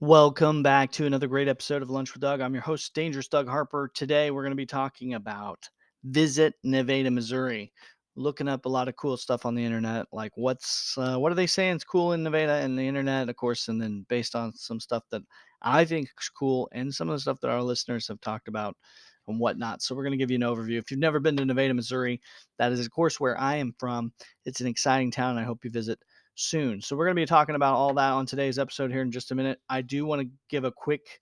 Welcome back to another great episode of Lunch with Doug. I'm your host, Dangerous Doug Harper. Today, we're going to be talking about Visit Nevada, Missouri. Looking up a lot of cool stuff on the internet, like what are they saying is cool in Nevada and the internet, of course, and then based on some stuff that I think is cool and some of the stuff that our listeners have talked about and whatnot. So we're going to give you an overview. If you've never been to Nevada, Missouri, that is, of course, where I am from. It's an exciting town. I hope you visit soon. So we're going to be talking about all that on today's episode here in just a minute. I do want to give a quick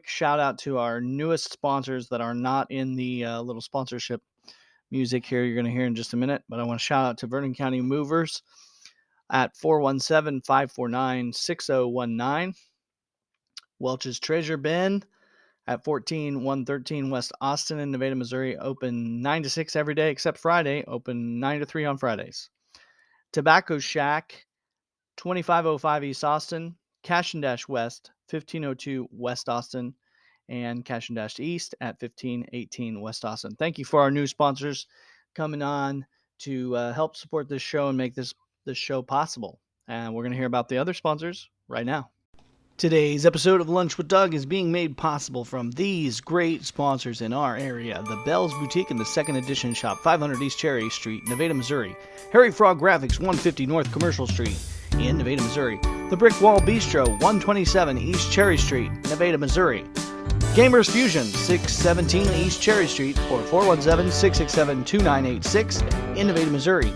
shout out to our newest sponsors that are not in the little sponsorship music here you're going to hear in just a minute. But I want to shout out to Vernon County Movers at 417-549-6019. Welch's Treasure Bin at 14113 West Austin in Nevada, Missouri. Open 9 to 6 every day except Friday. Open 9 to 3 on Fridays. Tobacco Shack, 2505 East Austin, Cash and Dash West, 1502 West Austin, and Cash and Dash East at 1518 West Austin. Thank you for our new sponsors coming on to help support this show and make this show possible. And we're going to hear about the other sponsors right now. Today's episode of Lunch with Doug is being made possible from these great sponsors in our area: the Bell's Boutique and the Second Edition Shop, 500 East Cherry Street, Nevada, Missouri; Harry Frog Graphics, 150 North Commercial Street in Nevada, Missouri; the Brick Wall Bistro, 127 East Cherry Street, Nevada, Missouri; Gamers Fusion, 617 East Cherry Street, or 417-667-2986 in Nevada, Missouri;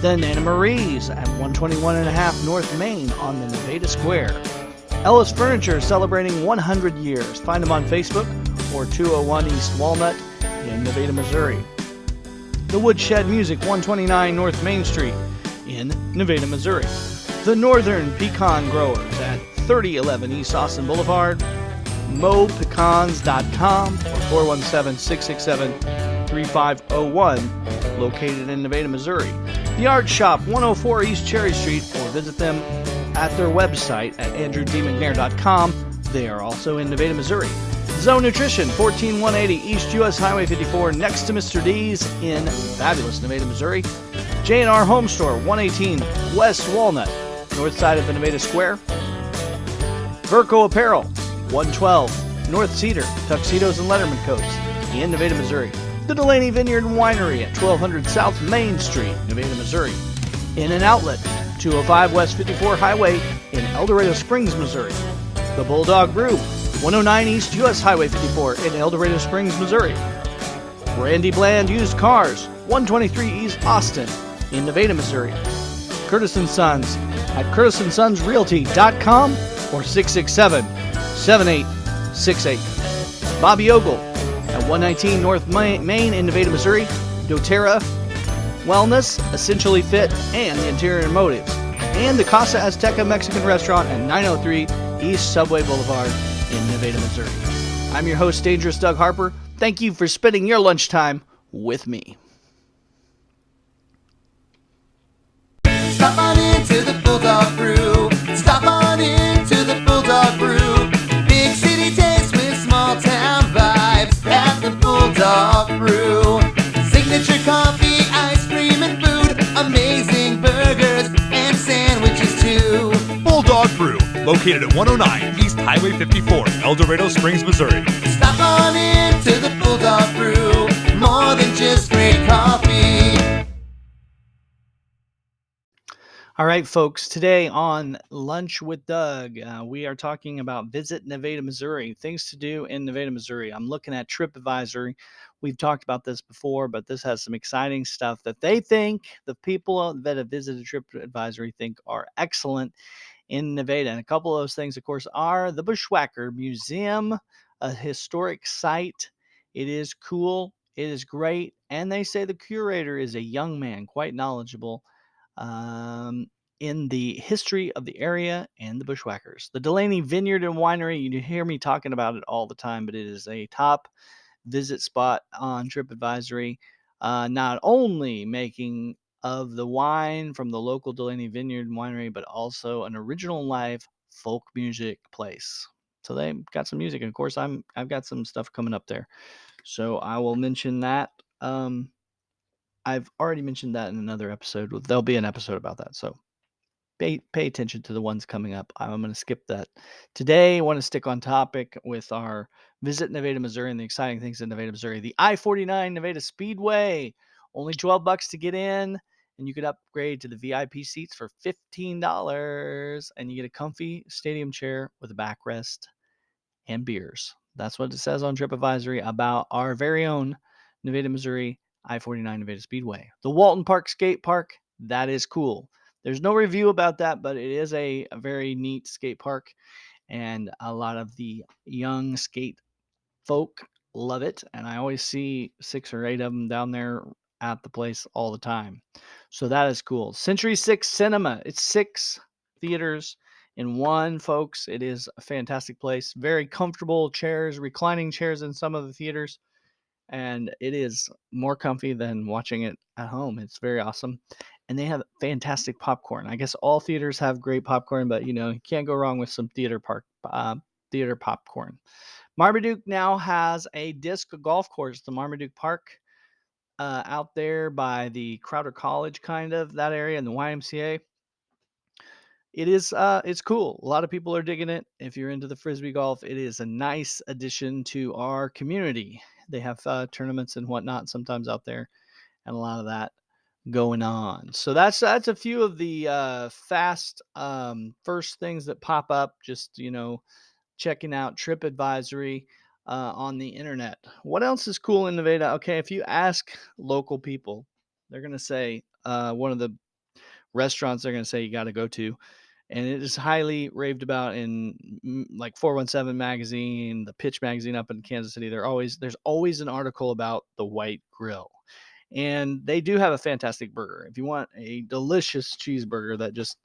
the Nana Marie's at 121.5 North Main on the Nevada Square; Ellis Furniture, celebrating 100 years. Find them on Facebook or 201 East Walnut in Nevada, Missouri. The Woodshed Music, 129 North Main Street in Nevada, Missouri. The Northern Pecan Growers at 3011 East Austin Boulevard. MoPecans.com or 417-667-3501, located in Nevada, Missouri. The Art Shop, 104 East Cherry Street, or visit them at their website at andrewdmcnair.com. They are also in Nevada, Missouri. Zone Nutrition, 14180 East US Highway 54, next to Mr. D's in fabulous Nevada, Missouri. J&R Home Store, 118 West Walnut, north side of the Nevada Square. Verco Apparel, 112 North Cedar, tuxedos and Letterman coats in Nevada, Missouri. The Delaney Vineyard and Winery at 1200 South Main Street, Nevada, Missouri. In and Outlet, 205 West 54 Highway in El Dorado Springs, Missouri. The Bulldog Brew, 109 East US Highway 54 in El Dorado Springs, Missouri. Randy Bland Used Cars, 123 East Austin in Nevada, Missouri. Curtis & Sons at curtisondsonsrealty.com or 667-7868. Bobby Ogle at 119 North Main in Nevada, Missouri. doTERRA Wellness, Essentially Fit, and Interior Motives. And the Casa Azteca Mexican Restaurant at 903 East Subway Boulevard in Nevada, Missouri. I'm your host, Dangerous Doug Harper. Thank you for spending your lunchtime with me. Stop on into the Bulldog Brew. Stop on into the Bulldog Brew. Big city taste with small town vibes at the Bulldog Brew. Signature coffee, ice cream, and food. Amazing burgers and sandwiches too. Bulldog Brew, located at 109 East Highway 54, El Dorado Springs, Missouri. Stop on into the Bulldog Brew. More than just great coffee. All right, folks, today on Lunch with Doug, we are talking about Visit Nevada, Missouri, things to do in Nevada, Missouri. I'm looking at TripAdvisor. We've talked about this before, but this has some exciting stuff that they think the people that have visited TripAdvisor think are excellent in Nevada. And a couple of those things, of course, are the Bushwhacker Museum, a historic site. It is cool. It is great. And they say the curator is a young man, quite knowledgeable in the history of the area and the Bushwhackers. The Delaney Vineyard and Winery, you hear me talking about it all the time, but it is a top visit spot on TripAdvisor. Not only making of the wine from the local Delaney Vineyard and Winery, but also an original live folk music place. So they've got some music. And of course, I've got some stuff coming up there. So I will mention that. I've already mentioned that in another episode. There'll be an episode about that. So pay attention to the ones coming up. I'm going to skip that today. I want to stick on topic with our visit Nevada, Missouri, and the exciting things in Nevada, Missouri. The I-49 Nevada Speedway, only $12 to get in, and you could upgrade to the VIP seats for $15, and you get a comfy stadium chair with a backrest and beers. That's what it says on TripAdvisory about our very own Nevada, Missouri I-49 Nevada Speedway. The Walton Park Skate Park, that is cool. There's no review about that, but it is a very neat skate park, and a lot of the young skate folk love it. And I always see 6 or 8 of them down there at the place all the time. So that is cool. Century 6 Cinema. It's 6 theaters in one, folks. It is a fantastic place. Very comfortable chairs, reclining chairs in some of the theaters. And it is more comfy than watching it at home. It's very awesome. And they have fantastic popcorn. I guess all theaters have great popcorn, but you can't go wrong with some theater popcorn. Marmaduke now has a disc golf course, the Marmaduke Park, out there by the Crowder College, kind of that area, in the YMCA. It's cool. A lot of people are digging it. If you're into the frisbee golf, it is a nice addition to our community. They have tournaments and whatnot sometimes out there, and a lot of that going on. So that's a few of the fast first things that pop up. Just checking out TripAdvisory on the internet. What else is cool in Nevada? Okay, if you ask local people, they're gonna say one of the restaurants they're gonna say you got to go to, and it is highly raved about in like 417 magazine, the Pitch magazine up in Kansas City. There's always an article about the White Grill, and they do have a fantastic burger. If you want a delicious cheeseburger that just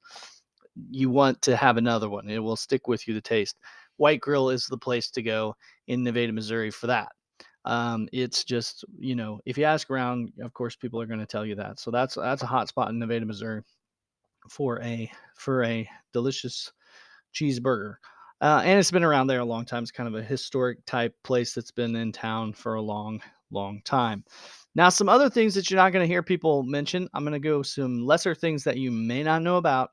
you want to have another one, it will stick with you, the taste. White Grill is the place to go in Nevada, Missouri for that. It's just, if you ask around, of course, people are going to tell you that. So that's a hot spot in Nevada, Missouri for a delicious cheeseburger. And it's been around there a long time. It's kind of a historic type place that's been in town for a long, long time. Now, some other things that you're not going to hear people mention. I'm going to go some lesser things that you may not know about.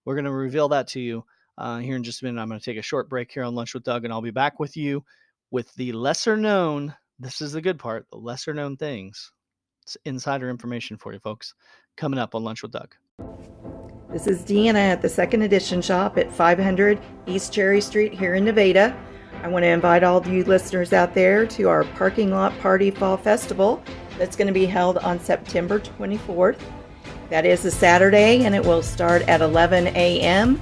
We're going to reveal that to you here in just a minute. I'm going to take a short break here on Lunch with Doug, and I'll be back with you with the lesser known. This is the good part, the lesser known things. It's insider information for you folks coming up on Lunch with Doug. This is Deanna at the Second Edition shop at 500 East Cherry Street here in Nevada. I want to invite all of you listeners out there to our Parking Lot Party Fall Festival that's going to be held on September 24th. That is a Saturday, and it will start at 11 a.m.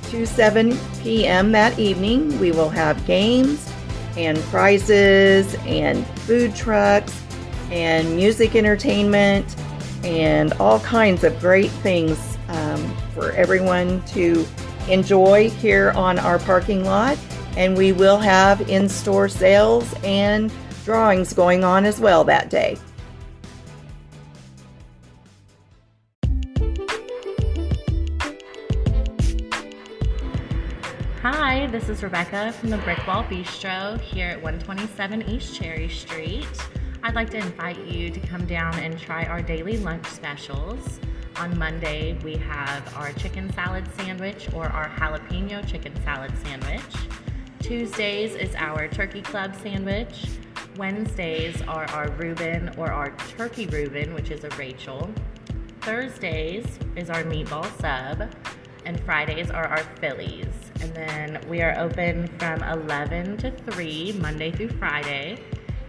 to 7 p.m. that evening. We will have games and prizes and food trucks and music entertainment and all kinds of great things for everyone to enjoy here on our parking lot. And we will have in-store sales and drawings going on as well that day. Hi, this is Rebecca from the Brick Wall Bistro here at 127 East Cherry Street. I'd like to invite you to come down and try our daily lunch specials. On Monday, we have our chicken salad sandwich or our jalapeno chicken salad sandwich. Tuesdays is our turkey club sandwich. Wednesdays are our Reuben or our turkey Reuben, which is a Rachel. Thursdays is our meatball sub. And Fridays are our Phillies. And then we are open from 11 to 3, Monday through Friday.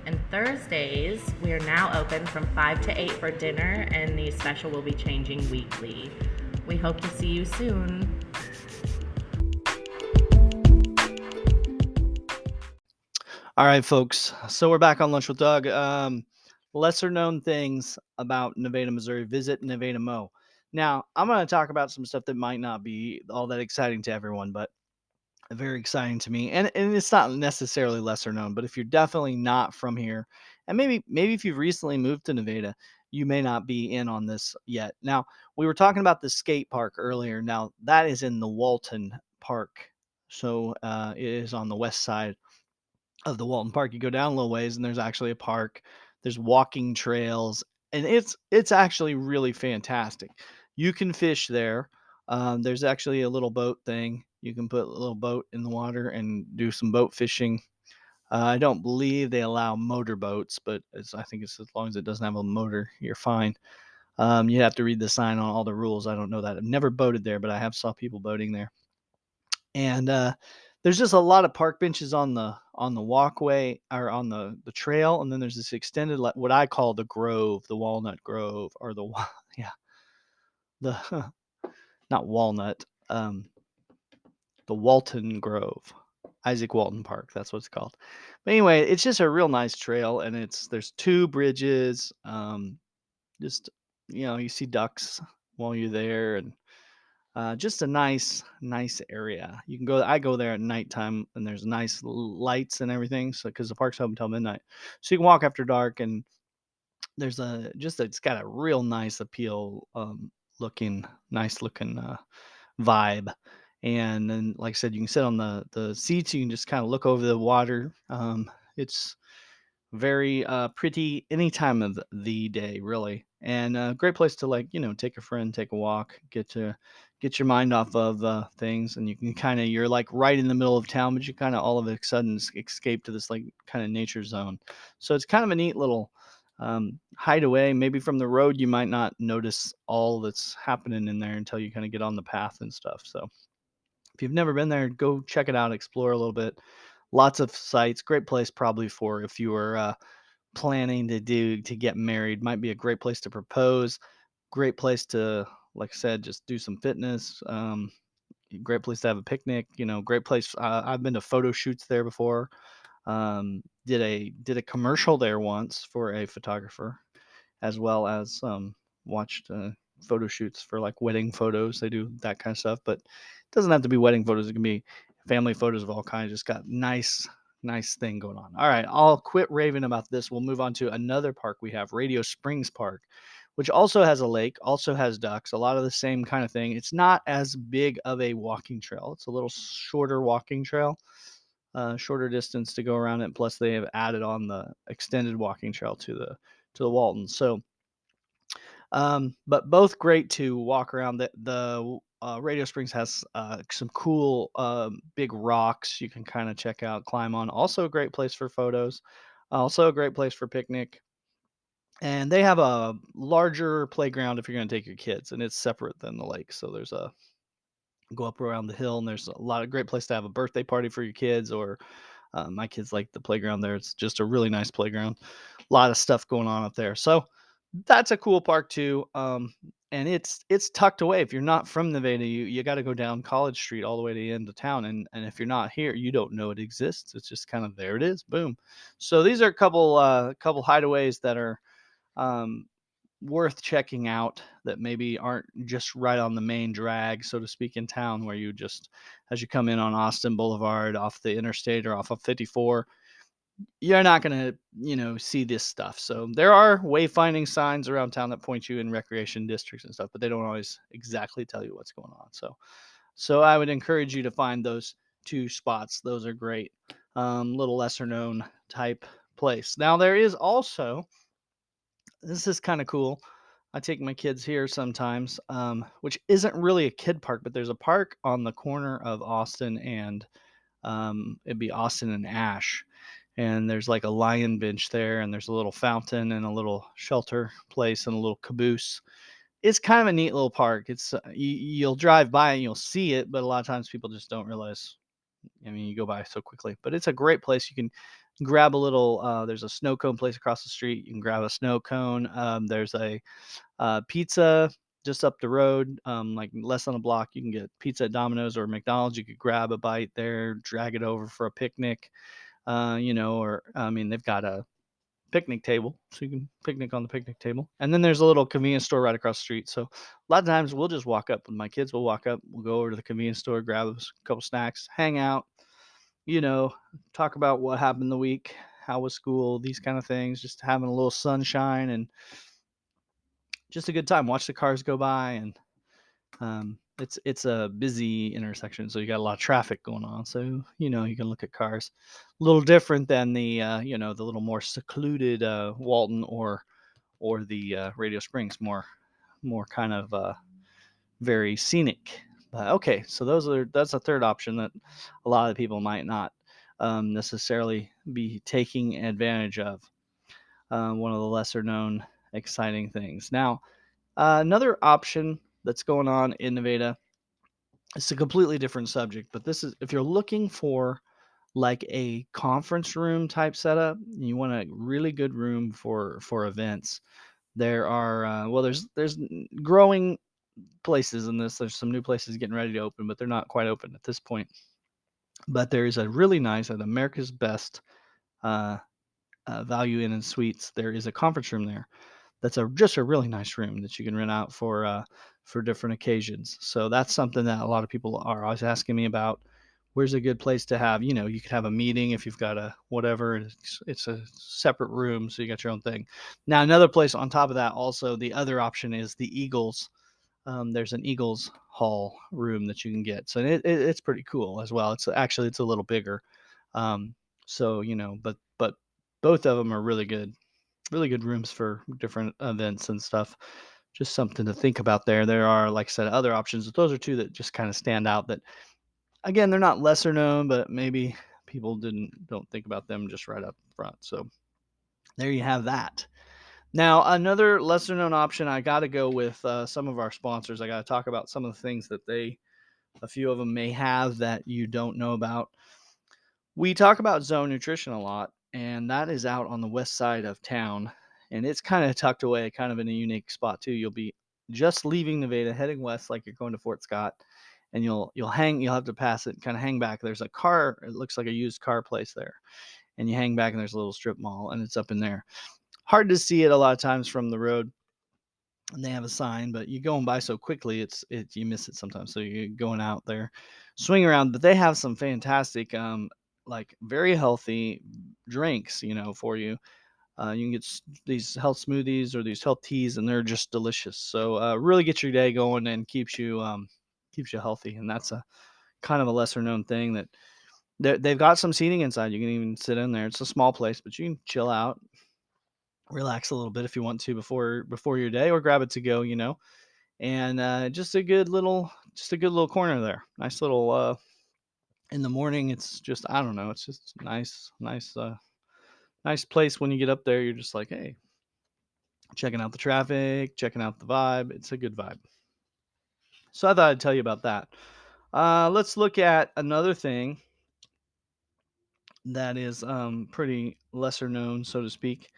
And Thursdays, we are now open from 5 to 8 for dinner, and the special will be changing weekly. We hope to see you soon. All right, folks. So we're back on Lunch with Doug. Lesser known things about Nevada, Missouri. Visit Nevada Mo. Now, I'm going to talk about some stuff that might not be all that exciting to everyone, but very exciting to me. And it's not necessarily lesser known, but if you're definitely not from here, and maybe if you've recently moved to Nevada, you may not be in on this yet. Now, we were talking about the skate park earlier. Now, that is in the Walton Park. So it is on the west side of the Walton Park. You go down a little ways, and there's actually a park. There's walking trails, and it's actually really fantastic. You can fish there. There's actually a little boat thing. You can put a little boat in the water and do some boat fishing. I don't believe they allow motor boats, but I think it's as long as it doesn't have a motor, you're fine. You have to read the sign on all the rules. I don't know that. I've never boated there, but I have saw people boating there. And there's just a lot of park benches on the walkway or on the trail, and then there's this extended what I call the grove, the Walnut Grove, or yeah, the not Walnut, the Walton Grove, Isaac Walton Park. That's what it's called. But anyway, it's just a real nice trail, and there's two bridges. Just you see ducks while you're there, and just a nice area. You can go. I go there at nighttime, and there's nice lights and everything. So because the park's open until midnight, so you can walk after dark, and there's it's got a real nice appeal, nice looking vibe. And then, like I said, you can sit on the seats. You can just kind of look over the water. It's very pretty any time of the day, really, and a great place to take a friend, take a walk, get your mind off of things, and you can you're like right in the middle of town, but you kind of all of a sudden escape to this like kind of nature zone. So it's kind of a neat little hideaway. Maybe from the road you might not notice all that's happening in there until you kind of get on the path and stuff. So if you've never been there, go check it out, explore a little bit. Lots of sites. Great place probably for if you were planning to get married. Might be a great place to propose. Great place to, like I said, just do some fitness. Great place to have a picnic. Great place. I've been to photo shoots there before. Did a commercial there once for a photographer, as well as watched photo shoots for like wedding photos. They do that kind of stuff, but it doesn't have to be wedding photos. It can be family photos of all kinds. Just got nice thing going on. All right, I'll quit raving about this. We'll move on to another park we have, Radio Springs Park, which also has a lake, also has ducks, a lot of the same kind of thing. It's not as big of a walking trail. It's a little shorter walking trail, shorter distance to go around it. Plus, they have added on the extended walking trail to the Walton. So but both great to walk around. The Radio Springs has some cool big rocks you can kind of check out, climb on. Also a great place for photos. Also a great place for picnic. And they have a larger playground if you're going to take your kids, and it's separate than the lake. So there's a go up around the hill, and there's a lot of great place to have a birthday party for your kids. Or my kids like the playground there. It's just a really nice playground. A lot of stuff going on up there. So that's a cool park too. And it's tucked away. If you're not from Nevada, you got to go down College Street all the way to the end of town. And if you're not here, you don't know it exists. It's just kind of there. It is. Boom. So these are a couple hideaways that are um, worth checking out, that maybe aren't just right on the main drag, so to speak, in town, where you just, as you come in on Austin Boulevard off the interstate or off of 54, you're not going to, see this stuff. So there are wayfinding signs around town that point you in recreation districts and stuff, but they don't always exactly tell you what's going on. So I would encourage you to find those two spots. Those are great. Little lesser known type place. Now there is also, this is kind of cool. I take my kids here sometimes, which isn't really a kid park, but there's a park on the corner of Austin and it'd be Austin and Ash. And there's like a lion bench there, and there's a little fountain and a little shelter place and a little caboose. It's kind of a neat little park. You'll drive by and you'll see it, but a lot of times people just don't realize. I mean, you go by so quickly, but it's a great place. You can grab a little. There's a snow cone place across the street. You can grab a snow cone. There's a pizza just up the road, like less than a block. You can get pizza at Domino's or McDonald's. You could grab a bite there, drag it over for a picnic. Or I mean, they've got a picnic table, so you can picnic on the picnic table. And then there's a little convenience store right across the street. So a lot of times we'll just walk up with my kids. We'll walk up, we'll go over to the convenience store, grab a couple snacks, hang out, you know, talk about what happened the week, how was school, these kind of things, just having a little sunshine and just a good time. Watch the cars go by, and it's a busy intersection, so you got a lot of traffic going on. So you can look at cars. A little different than the little more secluded Walton or the Radio Springs. More kind of very scenic. But okay, so that's a third option that a lot of people might not necessarily be taking advantage of. One of the lesser known exciting things. Now, another option that's going on in Nevada, it's a completely different subject, but this is if you're looking for like a conference room type setup, you want a really good room for events. There are well, there's growing places in this. There's some new places getting ready to open, but they're not quite open at this point. But there is a really nice at America's Best uh, Value Inn and Suites. There is a conference room there that's just a really nice room that you can rent out for different occasions. So that's something that a lot of people are always asking me about. Where's a good place to have? You could have a meeting if you've got a whatever. It's a separate room, so you got your own thing. Now another place on top of that, also the other option is the Eagles. There's an Eagles Hall room that you can get, so it's pretty cool as well. It's a little bigger. Um, so but both of them are really good rooms for different events and stuff. Just something to think about there. There are, like I said, other options, but those are two that just kind of stand out that again, they're not lesser known, but maybe people don't think about them just right up front. So there you have that. Now, another lesser known option, I got to go with some of our sponsors. I got to talk about some of the things that a few of them may have that you don't know about. We talk about Zone Nutrition a lot, and that is out on the west side of town, and it's kind of tucked away, kind of in a unique spot too. You'll be just leaving Nevada, heading west, like you're going to Fort Scott, and you'll have to pass it, kind of hang back. There's a car, it looks like a used car place there, and you hang back, and there's a little strip mall, and it's up in there. Hard to see it a lot of times from the road, and they have a sign, but you going by so quickly, you miss it sometimes. So you're going out there, swing around, but they have some fantastic, like very healthy drinks, for you. You can get these health smoothies or these health teas, and they're just delicious. So really get your day going and keeps you healthy. And that's a kind of a lesser known thing that they've got some seating inside. You can even sit in there. It's a small place, but you can chill out, relax a little bit if you want to before your day, or grab it to go. And just a good little corner there. Nice little in the morning. It's just I don't know. It's just nice place when you get up there. You're just like, hey, checking out the traffic, checking out the vibe. It's a good vibe. So I thought I'd tell you about that. Let's look at another thing that is pretty lesser known, so to speak,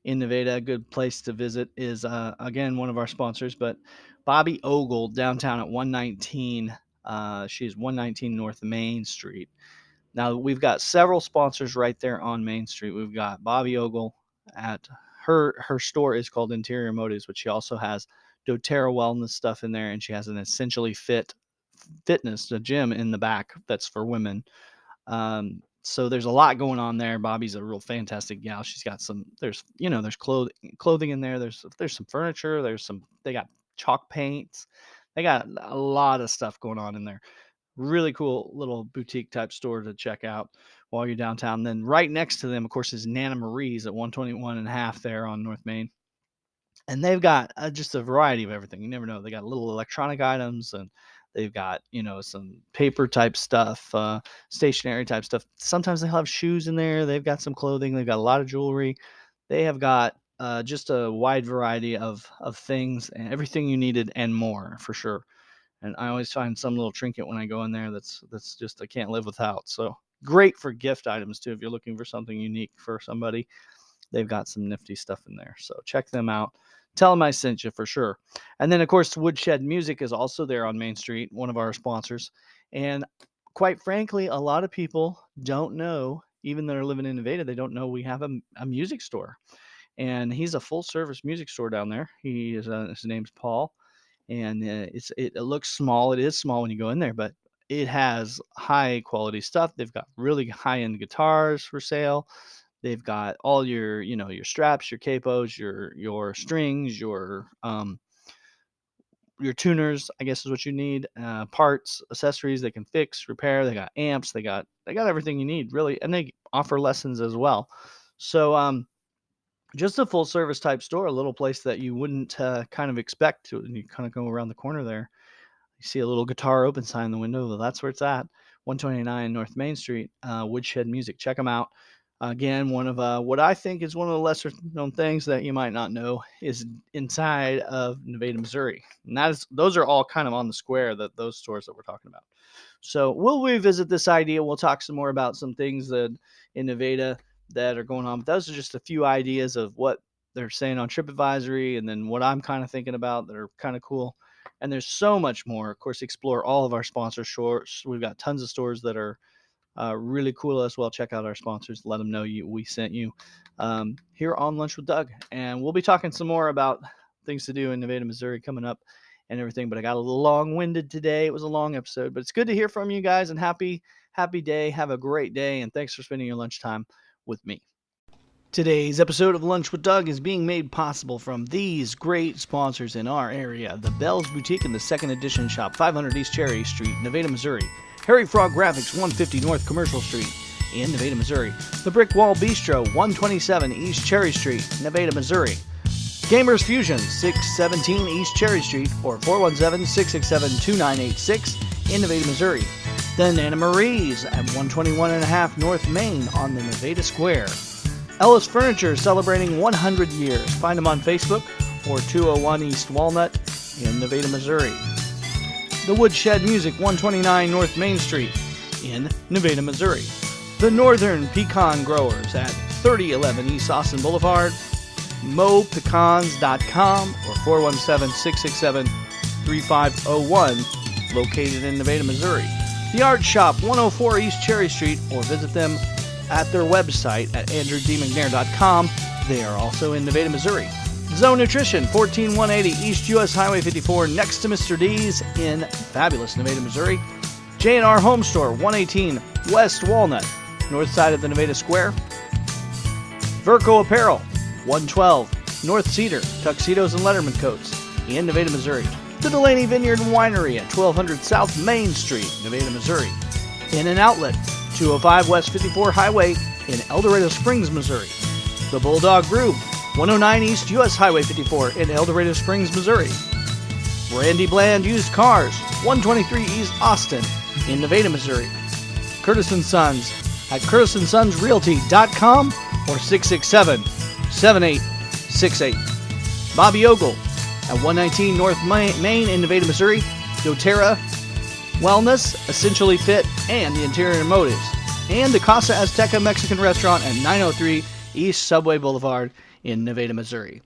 in Nevada. A good place to visit is again one of our sponsors, but Bobby Ogle downtown at 119. She's 119 North Main Street. Now we've got several sponsors right there on Main Street. We've got Bobby Ogle at her store is called Interior Motives, but she also has DoTerra Wellness stuff in there, and she has an Essentially Fitness, a gym in the back that's for women. So there's a lot going on there. Bobby's a real fantastic gal. She's got there's clothing in there. There's some furniture. They got chalk paints. They got a lot of stuff going on in there. Really cool little boutique type store to check out while you're downtown. Then right next to them, of course, is Nana Marie's at 121 and a half there on North Main. And they've got just a variety of everything. You never know. They got little electronic items, and they've got some paper type stuff, stationery type stuff. Sometimes they have shoes in there. They've got some clothing. They've got a lot of jewelry. They have got just a wide variety of things and everything you needed and more for sure. And I always find some little trinket when I go in there that's just I can't live without. So great for gift items too. If you're looking for something unique for somebody, they've got some nifty stuff in there. So check them out. Tell them I sent you for sure. And then of course Woodshed Music is also there on Main Street, one of our sponsors. And quite frankly, a lot of people don't know, even that are living in Nevada, they don't know we have a music store. And he's a full service music store down there. His name's Paul, and it looks small. It is small when you go in there, but it has high quality stuff. They've got really high end guitars for sale. They've got all your straps, your capos, your strings, your tuners, I guess is what you need. Parts, accessories they can fix, repair. They got amps. They got everything you need really, and they offer lessons as well. So just a full service type store, a little place that you wouldn't kind of expect to, and you kind of go around the corner there. You see a little guitar open sign in the window. Well, that's where it's at. 129 North Main Street, Woodshed Music. Check them out. Again, one of what I think is one of the lesser known things that you might not know is inside of Nevada, Missouri. And those are all kind of on the square, those stores that we're talking about. So we'll revisit this idea. We'll talk some more about some things that in Nevada that are going on. But those are just a few ideas of what they're saying on TripAdvisory, and then what I'm kind of thinking about that are kind of cool. And there's so much more. Of course, explore all of our sponsor stores. We've got tons of stores that are really cool as well. Check out our sponsors. Let them know we sent you here on Lunch with Doug. And we'll be talking some more about things to do in Nevada, Missouri coming up and everything. But I got a little long-winded today. It was a long episode, but it's good to hear from you guys, and happy day. Have a great day, and thanks for spending your lunchtime with me. Today's episode of Lunch with Doug is being made possible from these great sponsors in our area: the Bell's Boutique and the Second Edition Shop, 500 East Cherry Street, Nevada, Missouri; Harry Frog Graphics, 150 North Commercial Street in Nevada, Missouri; the Brick Wall Bistro, 127 East Cherry Street, Nevada, Missouri; Gamers Fusion, 617 East Cherry Street, or 417-667-2986 in Nevada, Missouri; the Nana Marie's at 121.5 North Main on the Nevada Square; Ellis Furniture, celebrating 100 years. Find them on Facebook, or 201 East Walnut in Nevada, Missouri; the Woodshed Music, 129 North Main Street in Nevada, Missouri; the Northern Pecan Growers at 3011 East Austin Boulevard; mopecans.com, or 417-667-3501, located in Nevada, Missouri; the Art Shop, 104 East Cherry Street, or visit them at their website at andrewdmcnair.com. They are also in Nevada, Missouri. Zone Nutrition, 14180 East US Highway 54, next to Mr. D's in fabulous Nevada, Missouri. J&R Home Store, 118 West Walnut, north side of the Nevada Square. Verco Apparel, 112 North Cedar, tuxedos and letterman coats in Nevada, Missouri. The Delaney Vineyard and Winery at 1200 South Main Street, Nevada, Missouri. In an Outlet, 205 West 54 Highway in El Dorado Springs, Missouri. The Bulldog Groove, 109 East US Highway 54 in El Dorado Springs, Missouri. Randy Bland Used Cars, 123 East Austin in Nevada, Missouri. Curtis & Sons at curtisondsonsrealty.com or 667-7868. Bobby Ogle at 119 North Main in Nevada, Missouri. doTERRA Wellness, Essentially Fit, and the Interior Motives. And the Casa Azteca Mexican Restaurant at 903 East Subway Boulevard in Nevada, Missouri.